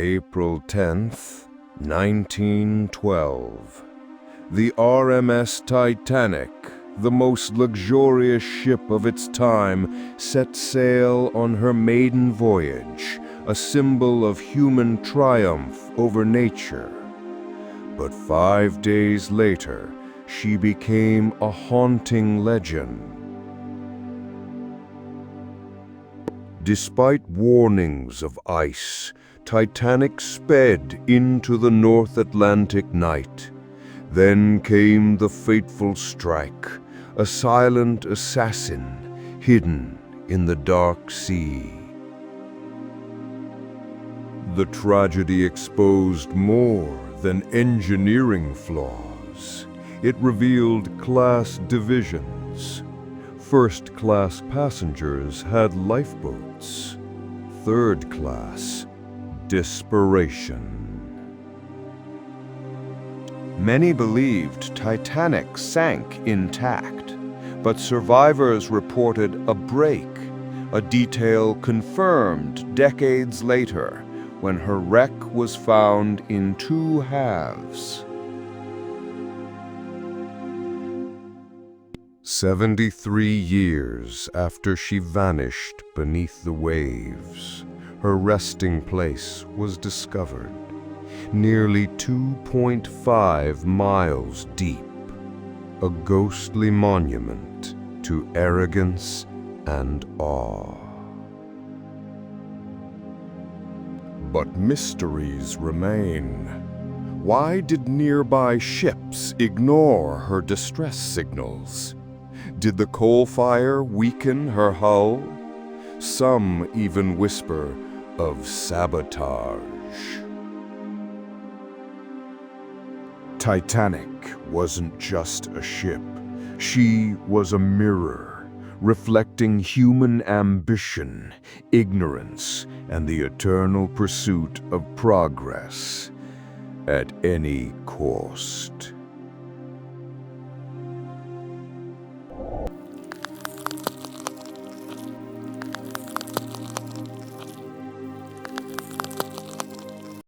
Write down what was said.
April 10th, 1912. The RMS Titanic, the most luxurious ship of its time, set sail on her maiden voyage, a symbol of human triumph over nature. But 5 days later, she became a haunting legend. Despite warnings of ice, Titanic sped into the North Atlantic night. Then came the fateful strike, a silent assassin hidden in the dark sea. The tragedy exposed more than engineering flaws. It revealed class divisions. First-class passengers had lifeboats. Third class, desperation. Many believed Titanic sank intact, but survivors reported a break, a detail confirmed decades later when her wreck was found in two halves. 73 years after she vanished beneath the waves, her resting place was discovered, nearly 2.5 miles deep, a ghostly monument to arrogance and awe. But mysteries remain. Why did nearby ships ignore her distress signals? Did the coal fire weaken her hull? Some even whisper of sabotage. Titanic wasn't just a ship. She was a mirror, reflecting human ambition, ignorance, and the eternal pursuit of progress at any cost.